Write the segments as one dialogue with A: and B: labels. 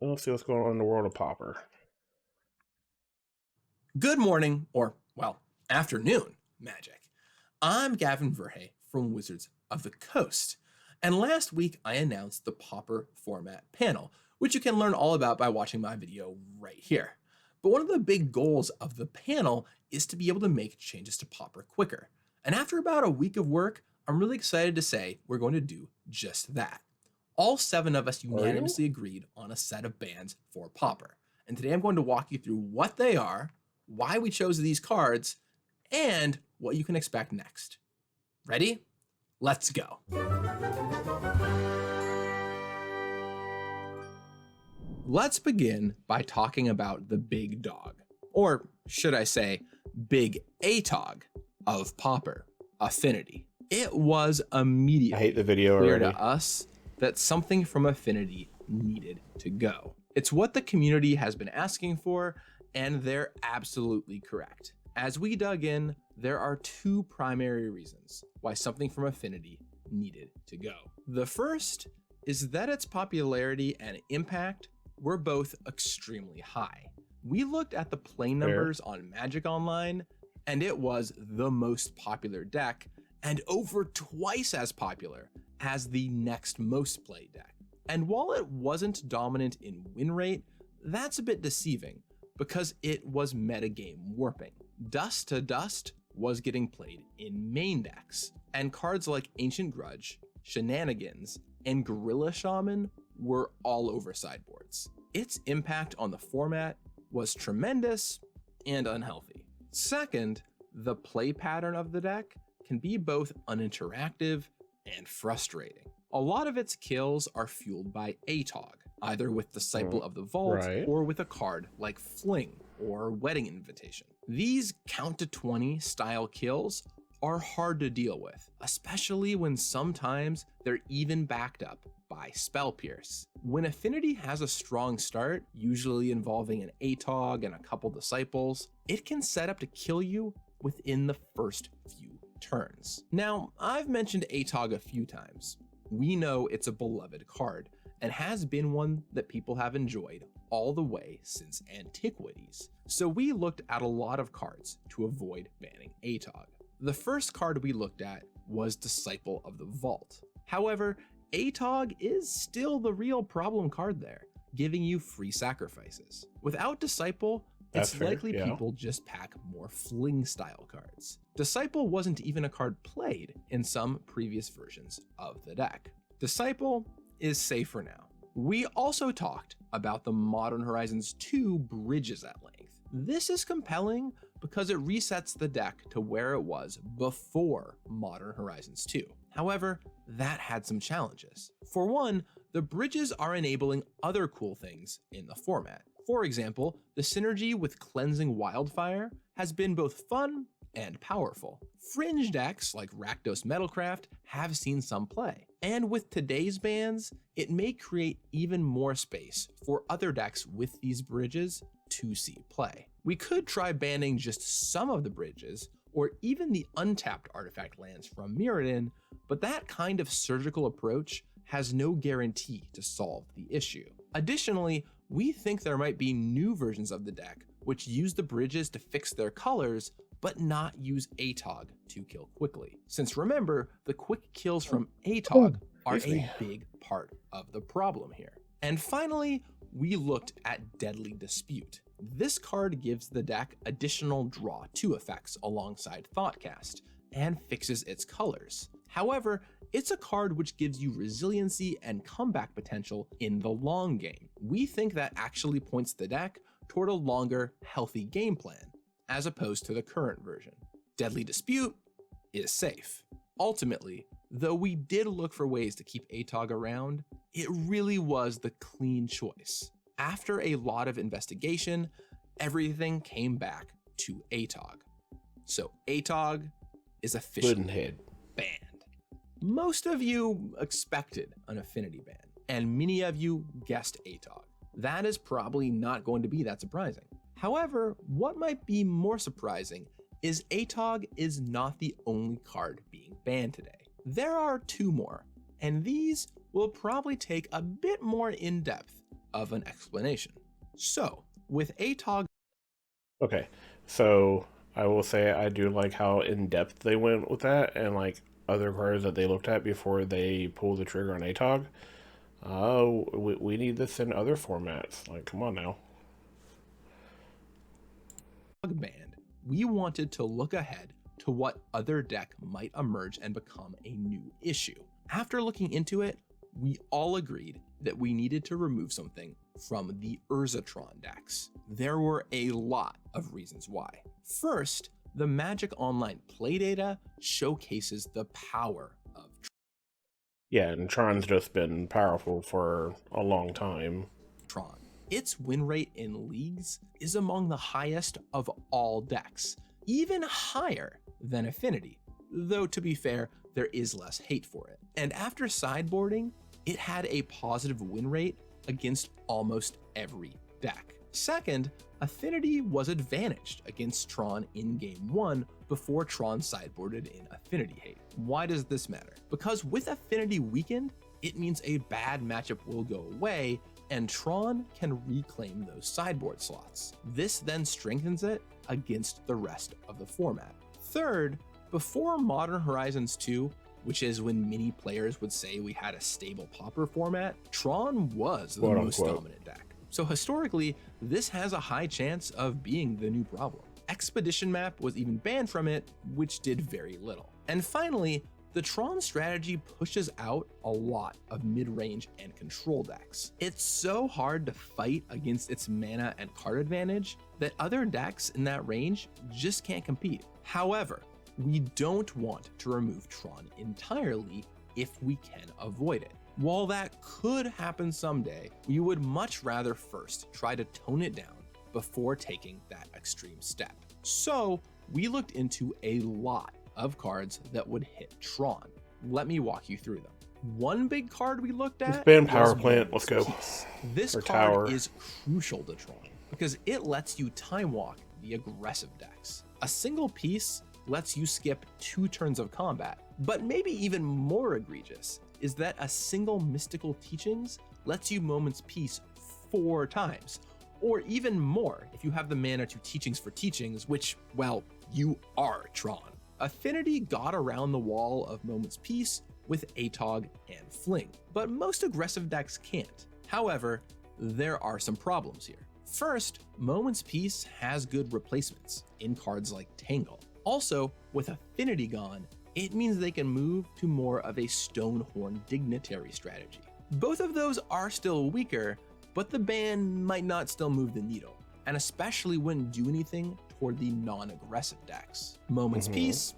A: Let's see what's going on in the world of Pauper.
B: Good morning, or, well, afternoon, Magic. I'm Gavin Verhey from Wizards of the Coast, and last week I announced the Pauper format panel, which you can learn all about by watching my video right here. But one of the big goals of the panel is to be able to make changes to Pauper quicker. And after about a week of work, I'm really excited to say we're going to do just that. All 7 of us unanimously agreed on a set of bans for Pauper. And today I'm going to walk you through what they are, why we chose these cards, and what you can expect next. Ready? Let's go. Let's begin by talking about the big dog, or should I say, big ATOG of Pauper, Affinity. It was immediately
A: I hate the video
B: clear
A: already.
B: to us that something from Affinity needed to go. It's what the community has been asking for, and they're absolutely correct. As we dug in, there are 2 primary reasons why something from Affinity needed to go. The first is that its popularity and impact were both extremely high. We looked at the play numbers on Magic Online, and it was the most popular deck, and over twice as popular as the next most played deck. And while it wasn't dominant in win rate, that's a bit deceiving because it was metagame warping. Dust to Dust was getting played in main decks, and cards like Ancient Grudge, Shenanigans, and Gorilla Shaman were all over sideboards. Its impact on the format was tremendous and unhealthy. Second, the play pattern of the deck can be both uninteractive and frustrating. A lot of its kills are fueled by ATOG, either with Disciple of the Vault or with a card like Fling or Wedding Invitation. These count to 20 style kills are hard to deal with, especially when sometimes they're even backed up by Spell Pierce. When Affinity has a strong start, usually involving an ATOG and a couple Disciples, it can set up to kill you within the first few turns. Now, I've mentioned ATOG a few times. We know it's a beloved card and has been one that people have enjoyed all the way since antiquities. So we looked at a lot of cards to avoid banning ATOG. The first card we looked at was Disciple of the Vault. However, ATOG is still the real problem card there, giving you free sacrifices. Without Disciple, it's likely people just pack more Fling style cards. Disciple wasn't even a card played in some previous versions of the deck. Disciple is safe for now. We also talked about the Modern Horizons 2 bridges at length. This is compelling because it resets the deck to where it was before Modern Horizons 2. However, that had some challenges. For one, the bridges are enabling other cool things in the format. For example, the synergy with Cleansing Wildfire has been both fun and powerful. Fringe decks like Rakdos Metalcraft have seen some play, and with today's bans, it may create even more space for other decks with these bridges to see play. We could try banning just some of the bridges, or even the untapped artifact lands from Mirrodin, but that kind of surgical approach has no guarantee to solve the issue. Additionally, we think there might be new versions of the deck which use the bridges to fix their colors, but not use ATOG to kill quickly. Since remember, the quick kills from ATOG are a big part of the problem here. And finally, we looked at Deadly Dispute. This card gives the deck additional draw 2 effects alongside Thoughtcast and fixes its colors. However, it's a card which gives you resiliency and comeback potential in the long game. We think that actually points the deck toward a longer, healthy game plan, as opposed to the current version. Deadly Dispute is safe. Ultimately, though we did look for ways to keep ATOG around, it really was the clean choice. After a lot of investigation, everything came back to ATOG. So ATOG is officially banned. Most of you expected an Affinity ban, and many of you guessed ATOG. That is probably not going to be that surprising. However, what might be more surprising is ATOG is not the only card being banned today. There are 2 more, and these will probably take a bit more in-depth of an explanation. So, with ATOG,
A: Okay, so I will say I do like how in depth they went with that, and like other cards that they looked at before they pulled the trigger on ATOG. We need this in other formats. Like, come on now.
B: band, we wanted to look ahead to what other deck might emerge and become a new issue. After looking into it, we all agreed that we needed to remove something from the Tron decks. There were a lot of reasons why. First, the Magic Online play data showcases the power of
A: Yeah, and Tron's just been powerful for a long time.
B: Tron. Its win rate in leagues is among the highest of all decks, even higher than Affinity, though to be fair, there is less hate for it. And after sideboarding, it had a positive win rate against almost every deck. Second, Affinity was advantaged against Tron in Game 1 before Tron sideboarded in Affinity hate. Why does this matter? Because with Affinity weakened, it means a bad matchup will go away and Tron can reclaim those sideboard slots. This then strengthens it against the rest of the format. Third, before Modern Horizons 2, which is when many players would say we had a stable Pauper format, Tron was the
A: Quote,
B: most
A: unquote.
B: dominant deck. So historically, this has a high chance of being the new problem. Expedition Map was even banned from it, which did very little. And finally, the Tron strategy pushes out a lot of mid-range and control decks. It's so hard to fight against its mana and card advantage that other decks in that range just can't compete. However, we don't want to remove Tron entirely if we can avoid it. While that could happen someday, we would much rather first try to tone it down before taking that extreme step. So we looked into a lot of cards that would hit Tron. Let me walk you through them. One big card we looked at
A: Ban Power
B: was
A: Plant.
B: Moment's
A: Let's go.
B: Peace. This
A: Or
B: card
A: Tower.
B: is crucial to Tron because it lets you time walk the aggressive decks. A single piece lets you skip 2 turns of combat, but maybe even more egregious is that a single Mystical Teachings lets you Moment's Peace 4 times, or even more if you have the mana to Teachings for Teachings, which, well, you are Tron. Affinity got around the wall of Moment's Peace with ATOG and Fling, but most aggressive decks can't. However, there are some problems here. First, Moment's Peace has good replacements in cards like Tangle. Also, with Affinity gone, it means they can move to more of a Stonehorn Dignitary strategy. Both of those are still weaker, but the ban might not still move the needle, and especially wouldn't do anything toward the non-aggressive decks. Moment's Peace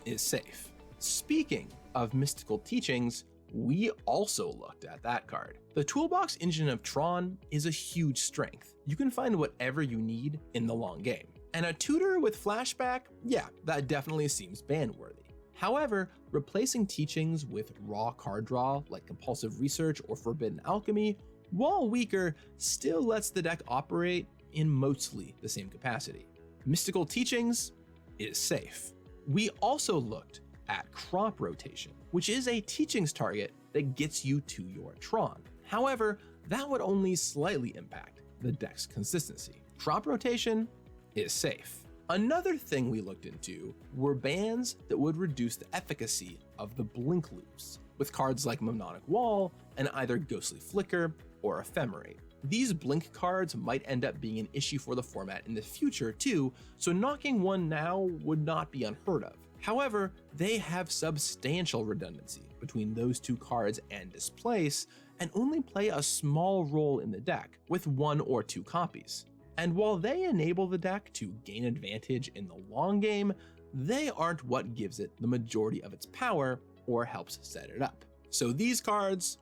B: is safe. Speaking of Mystical Teachings, we also looked at that card. The toolbox engine of Tron is a huge strength. You can find whatever you need in the long game. And a tutor with flashback, yeah, that definitely seems ban-worthy. However, replacing teachings with raw card draw like Compulsive Research or Forbidden Alchemy, while weaker, still lets the deck operate in mostly the same capacity. Mystical Teachings is safe. We also looked at Crop Rotation, which is a teachings target that gets you to your Tron. However, that would only slightly impact the deck's consistency. Crop Rotation is safe. Another thing we looked into were bans that would reduce the efficacy of the blink loops, with cards like Mnemonic Wall and either Ghostly Flicker or Ephemerate. These blink cards might end up being an issue for the format in the future too, so knocking one now would not be unheard of. However, they have substantial redundancy between those 2 cards and Displace, and only play a small role in the deck with 1 or 2 copies. And while they enable the deck to gain advantage in the long game, they aren't what gives it the majority of its power or helps set it up. So these cards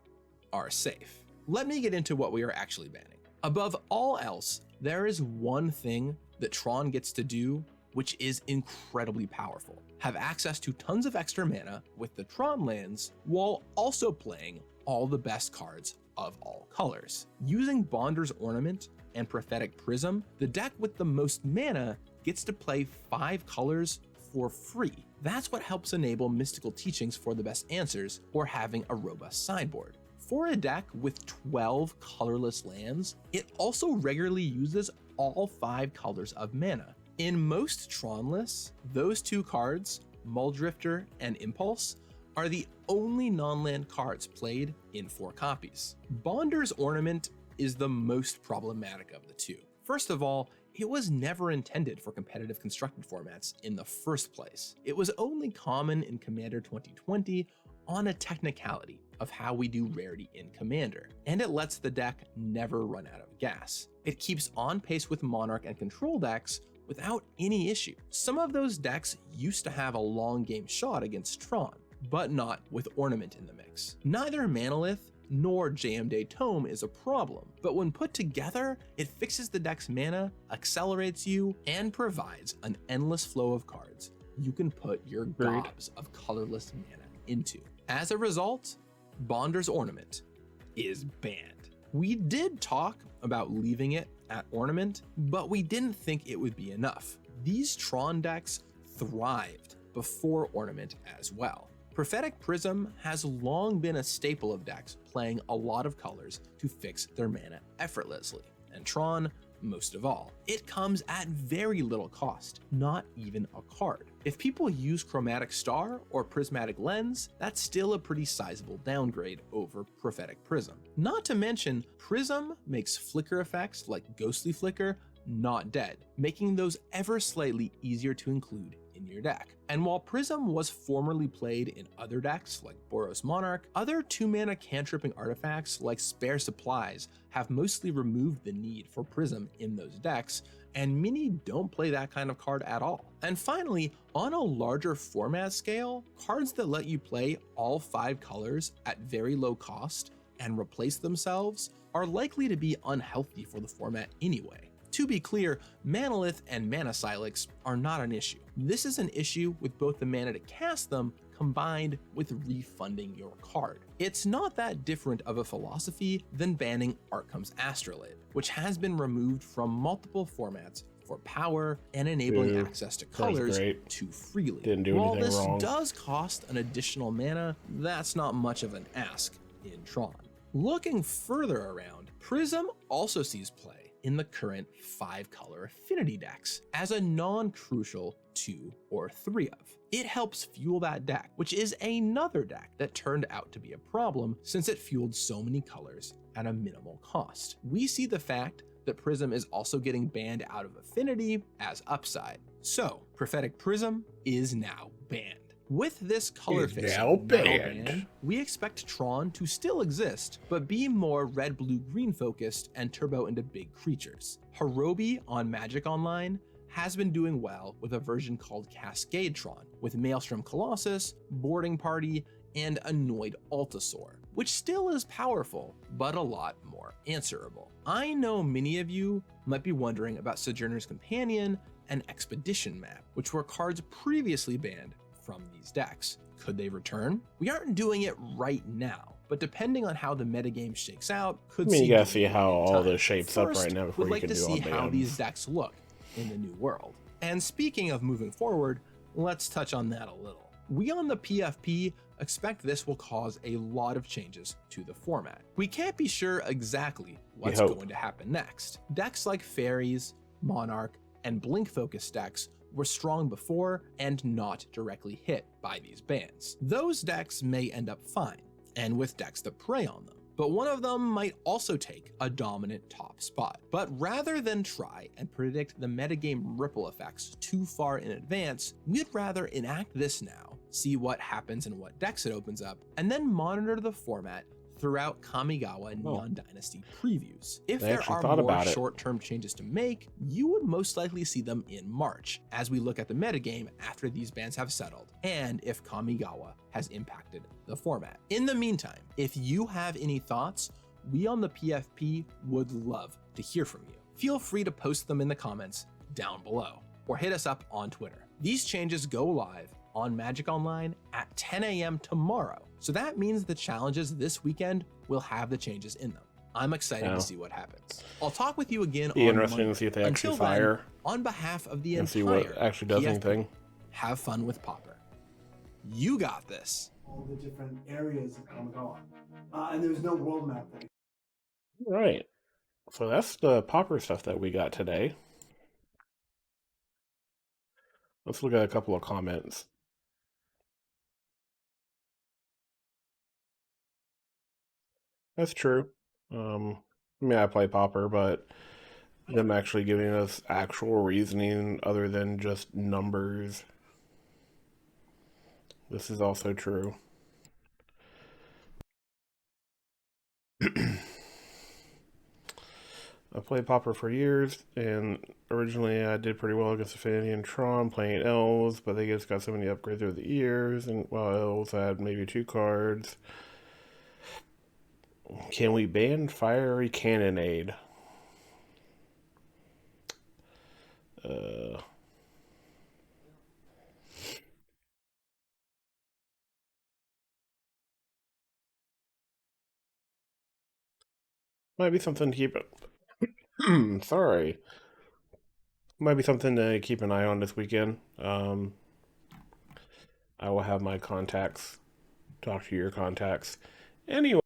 B: are safe. Let me get into what we are actually banning. Above all else, there is one thing that Tron gets to do which is incredibly powerful. Have access to tons of extra mana with the Tron lands while also playing all the best cards of all colors. Using Bonder's Ornament and Prophetic Prism, the deck with the most mana gets to play 5 colors for free. That's what helps enable Mystical Teachings for the best answers or having a robust sideboard. For a deck with 12 colorless lands, it also regularly uses all 5 colors of mana. In most Tron lists, those 2 cards, Muldrifter and Impulse, are the only non-land cards played in 4 copies. Bonder's Ornament is the most problematic of the 2. First of all, it was never intended for competitive constructed formats in the first place. It was only common in Commander 2020 on a technicality of how we do rarity in Commander, and it lets the deck never run out of gas. It keeps on pace with Monarch and Control decks without any issue. Some of those decks used to have a long game shot against Tron, but not with Ornament in the mix. Neither Manalith nor JMD Tome is a problem, but when put together, it fixes the deck's mana, accelerates you, and provides an endless flow of cards you can put your gobs of colorless mana into. As a result, Bonder's Ornament is banned. We did talk about leaving it at Ornament, but we didn't think it would be enough. These Tron decks thrived before Ornament as well. Prophetic Prism has long been a staple of decks playing a lot of colors to fix their mana effortlessly, and Tron most of all. It comes at very little cost, not even a card. If people use Chromatic Star or Prismatic Lens, that's still a pretty sizable downgrade over Prophetic Prism. Not to mention, Prism makes flicker effects like Ghostly Flicker not dead, making those ever slightly easier to include in your deck. And while Prism was formerly played in other decks like Boros Monarch, other 2-mana cantripping artifacts like Spare Supplies have mostly removed the need for Prism in those decks, and many don't play that kind of card at all. And finally, on a larger format scale, cards that let you play all 5 colors at very low cost and replace themselves are likely to be unhealthy for the format anyway. To be clear, Manalith and Mana Silex are not an issue. This is an issue with both the mana to cast them combined with refunding your card. It's not that different of a philosophy than banning Arcum's Astrolabe, which has been removed from multiple formats for power and enabling access to colors too freely.
A: Didn't do
B: While
A: anything
B: this
A: wrong.
B: does cost an additional mana, that's not much of an ask in Tron. Looking further around, Prism also sees play in the current 5-color Affinity decks as a non-crucial 2 or 3 of. It helps fuel that deck, which is another deck that turned out to be a problem since it fueled so many colors at a minimal cost. We see the fact that Prism is also getting banned out of Affinity as upside. So, Prophetic Prism is now banned. With this color fix
A: now banned,
B: we expect Tron to still exist, but be more red, blue, green focused and turbo into big creatures. Hirobi on Magic Online has been doing well with a version called Cascade Tron, with Maelstrom Colossus, Boarding Party, and Annoyed Altasaur, which still is powerful, but a lot more answerable. I know many of you might be wondering about Sojourner's Companion and Expedition Map, which were cards previously banned from these decks. Could they return? We aren't doing it right now, but depending on how the metagame shakes out, could
A: I mean, you gotta see how all this shapes up
B: First,
A: right now before
B: we'd
A: you
B: like
A: can
B: to
A: do
B: see
A: all
B: how
A: bans.
B: these decks look in the new world. And speaking of moving forward, let's touch on that a little. We on the PFP expect this will cause a lot of changes to the format. We can't be sure exactly what's going to happen next. Decks like Fairies, Monarch, and Blink Focus decks were strong before and not directly hit by these bans. Those decks may end up fine, and with decks that prey on them, but one of them might also take a dominant top spot. But rather than try and predict the metagame ripple effects too far in advance, we'd rather enact this now, see what happens and what decks it opens up, and then monitor the format throughout Kamigawa Neon Dynasty previews. If there are more short-term changes to make, you would most likely see them in March, as we look at the metagame after these bans have settled, and if Kamigawa has impacted the format. In the meantime, if you have any thoughts, we on the PFP would love to hear from you. Feel free to post them in the comments down below, or hit us up on Twitter. These changes go live on Magic Online at 10 a.m. tomorrow. So that means the challenges this weekend will have the changes in them. I'm excited to see what happens. I'll talk with you again on
A: interesting
B: Monday.
A: to see if they
B: Until
A: actually fire
B: then, on behalf of the
A: and
B: entire
A: see what actually does
B: PFP,
A: anything.
B: have fun with Pauper. You got this.
C: all the different areas of Kamigawa. And there's no world map that.
A: Right. So that's the popper stuff that we got today. Let's look at a couple of comments. That's true. I mean, I play popper, but them actually giving us actual reasoning other than just numbers. This is also true. I played Popper for years, and originally I did pretty well against Affinity and Tron playing elves, but they just got so many upgrades over the years, and while elves had maybe 2 cards. Can we ban Fiery Cannonade? Uh, might be something to keep it. Sorry. Might be something to keep an eye on this weekend. I will have my contacts talk to your contacts. Anyway.